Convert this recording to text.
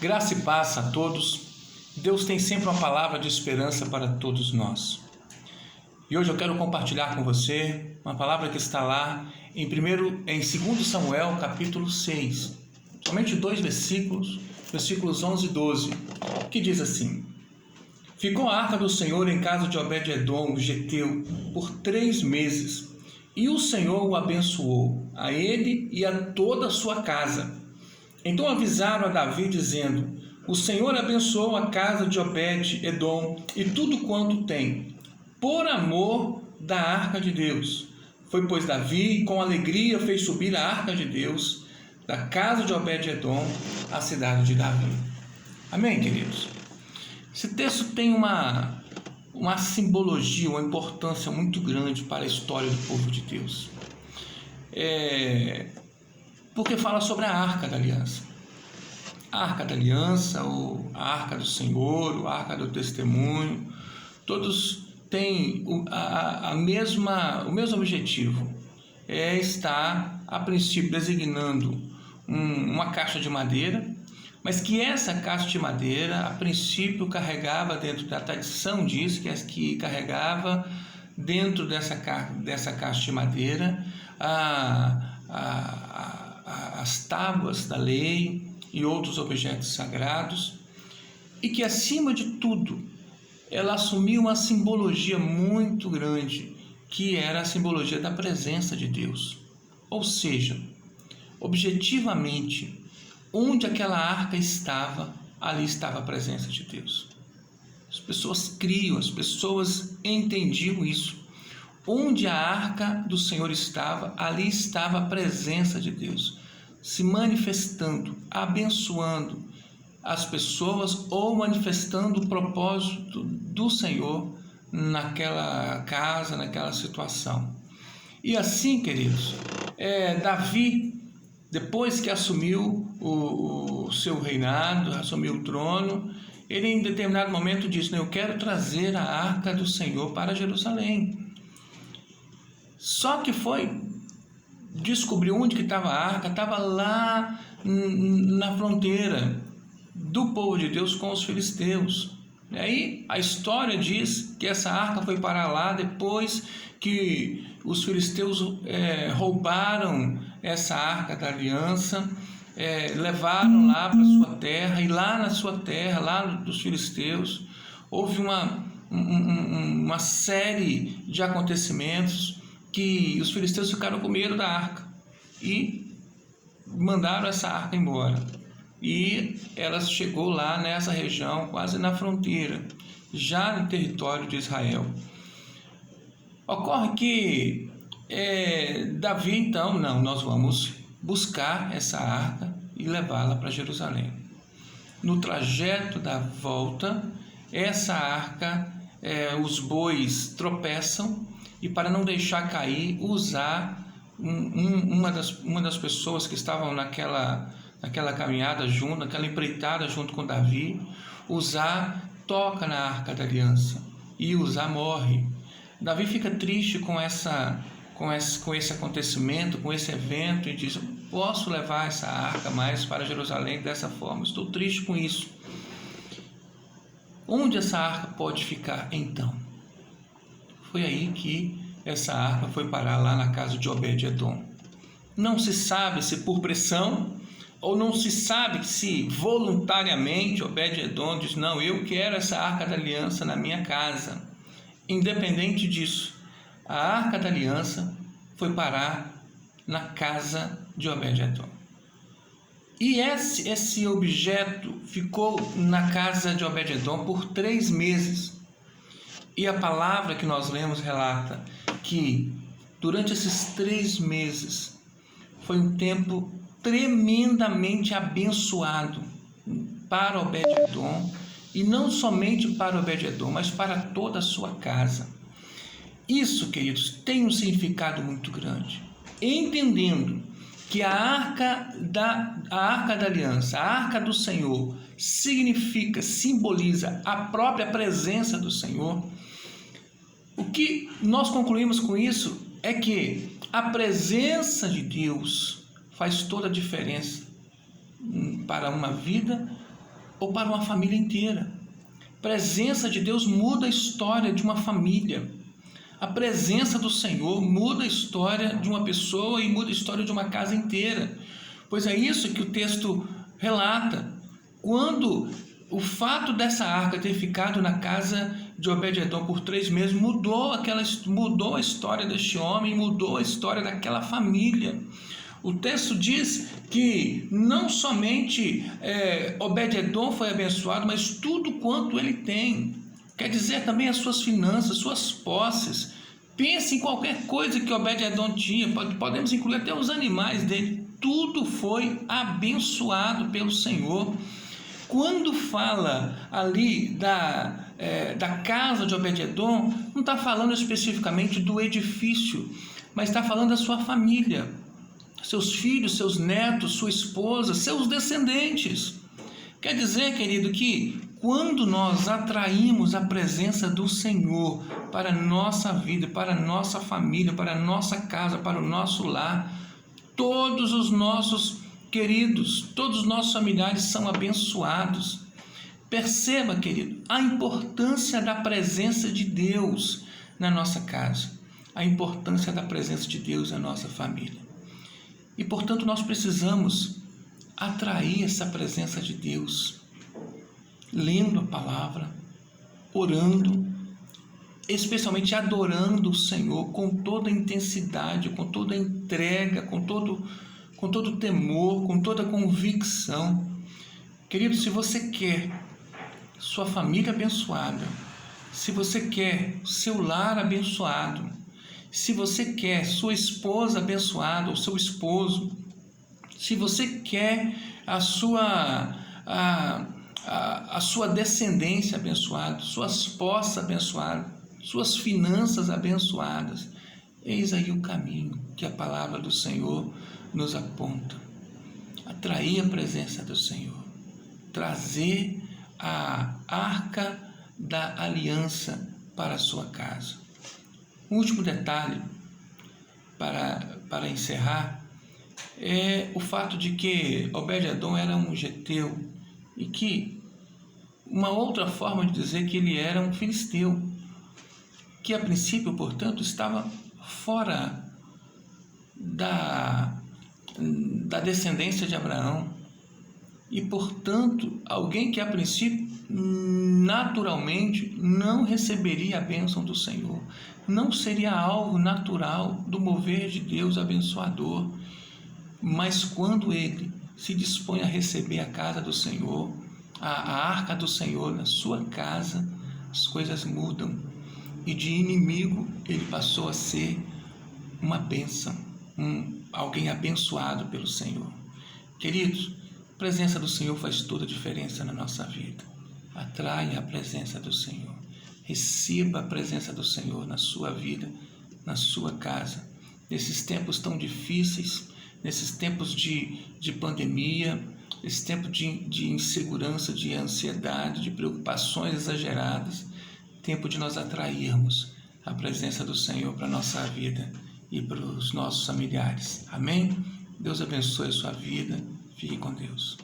Graça e paz a todos. Deus tem sempre uma palavra de esperança para todos nós. E hoje eu quero compartilhar com você uma palavra que está lá em 2 Samuel, capítulo 6. Somente 2 versículos, versículos 11 e 12, que diz assim: Ficou a arca do Senhor em casa de Obed-edom, o geteu, por 3 meses, e o Senhor o abençoou, a ele e a toda a sua casa. Então avisaram a Davi, dizendo: O Senhor abençoou a casa de Obed-edom e tudo quanto tem, por amor da arca de Deus. Foi, pois, Davi, e com alegria fez subir a arca de Deus da casa de Obed-edom à cidade de Davi. Amém, queridos? Esse texto tem uma simbologia, uma importância muito grande para a história do povo de Deus. Porque fala sobre a Arca da Aliança. A Arca da Aliança, ou a Arca do Senhor, ou a Arca do Testemunho, todos têm o mesmo objetivo. Está, a princípio, designando uma caixa de madeira, mas que essa caixa de madeira, a princípio, carregava, dentro da tradição diz que carregava dentro dessa caixa de madeira as tábuas da lei e outros objetos sagrados, e que, acima de tudo, ela assumia uma simbologia muito grande, que era a simbologia da presença de Deus. Ou seja, objetivamente, onde aquela arca estava, ali estava a presença de Deus. As pessoas criam, as pessoas entendiam isso. Onde a arca do Senhor estava, ali estava a presença de Deus, se manifestando, abençoando as pessoas ou manifestando o propósito do Senhor naquela casa, naquela situação. E assim, queridos, Davi, depois que assumiu o seu reinado, assumiu o trono, ele em determinado momento disse: Eu quero trazer a arca do Senhor para Jerusalém. Só que descobriu onde que estava a arca, estava lá na fronteira do povo de Deus com os filisteus. E aí a história diz que essa arca foi parar lá depois que os filisteus roubaram essa arca da aliança, levaram lá para sua terra, e lá na sua terra, lá dos filisteus, houve uma série de acontecimentos que os filisteus ficaram com medo da arca e mandaram essa arca embora. E ela chegou lá nessa região, quase na fronteira, já no território de Israel. Ocorre que Davi, então, nós vamos buscar essa arca e levá-la para Jerusalém. No trajeto da volta, essa arca, os bois tropeçam, e para não deixar cair, usar uma das pessoas que estavam naquela caminhada junto, naquela empreitada junto com Davi, toca na arca da aliança, e morre. Davi fica triste com esse acontecimento, com esse evento, e diz: posso levar essa arca mais para Jerusalém dessa forma? Estou triste com isso. Onde essa arca pode ficar então? Foi aí que essa arca foi parar lá na casa de Obed-edom. Não se sabe se por pressão, ou não se sabe se voluntariamente Obed-edom diz: não, eu quero essa arca da aliança na minha casa. Independente disso, a arca da aliança foi parar na casa de Obed-edom. E esse objeto ficou na casa de Obed-edom por 3 meses. E a palavra que nós lemos relata que durante esses 3 meses foi um tempo tremendamente abençoado para Obed-edom, e não somente para Obed-edom, mas para toda a sua casa. Isso, queridos, tem um significado muito grande. Entendendo que a arca da aliança, a arca do Senhor, simboliza a própria presença do Senhor. O que nós concluímos com isso é que a presença de Deus faz toda a diferença para uma vida ou para uma família inteira. A presença de Deus muda a história de uma família. A presença do Senhor muda a história de uma pessoa e muda a história de uma casa inteira. Pois é isso que o texto relata. Quando o fato dessa arca ter ficado na casa de Obed-edom por 3 meses mudou a história deste homem, mudou a história daquela família. O texto diz que não somente Obed-edom foi abençoado, mas tudo quanto ele tem. Quer dizer também as suas finanças, suas posses. Pense em qualquer coisa que Obed-edom tinha, podemos incluir até os animais dele. Tudo foi abençoado pelo Senhor. Quando fala ali da casa de Obed-edom, não está falando especificamente do edifício, mas está falando da sua família, seus filhos, seus netos, sua esposa, seus descendentes. Quer dizer, querido, que quando nós atraímos a presença do Senhor para a nossa vida, para a nossa família, para a nossa casa, para o nosso lar, todos os nossos queridos, todos os nossos familiares são abençoados. Perceba, querido, a importância da presença de Deus na nossa casa, a importância da presença de Deus na nossa família. E, portanto, nós precisamos atrair essa presença de Deus, lendo a palavra, orando, especialmente adorando o Senhor com toda a intensidade, com toda a entrega, com todo temor, com toda a convicção. Querido, se você quer sua família abençoada, se você quer seu lar abençoado, se você quer sua esposa abençoada ou seu esposo, se você quer a sua descendência abençoada, suas posses abençoadas, suas finanças abençoadas, eis aí o caminho que a palavra do Senhor nos aponta. Atrair a presença do Senhor, trazer a arca da aliança para a sua casa. Um último detalhe para encerrar é o fato de que Obed-edom era um geteu e que uma outra forma de dizer que ele era um filisteu, que a princípio, portanto, estava fora da descendência de Abraão e, portanto, alguém que a princípio naturalmente não receberia a bênção do Senhor, não seria algo natural do mover de Deus abençoador. Mas quando ele se dispõe a receber a casa do Senhor, a arca do Senhor na sua casa, as coisas mudam e de inimigo ele passou a ser uma bênção, alguém abençoado pelo Senhor. Queridos, a presença do Senhor faz toda a diferença na nossa vida. Atraia a presença do Senhor. Receba a presença do Senhor na sua vida, na sua casa. Nesses tempos tão difíceis, nesses tempos de pandemia, esse tempo de insegurança, de ansiedade, de preocupações exageradas, tempo de nós atrairmos a presença do Senhor para a nossa vida e para os nossos familiares. Amém? Deus abençoe a sua vida. Fique com Deus.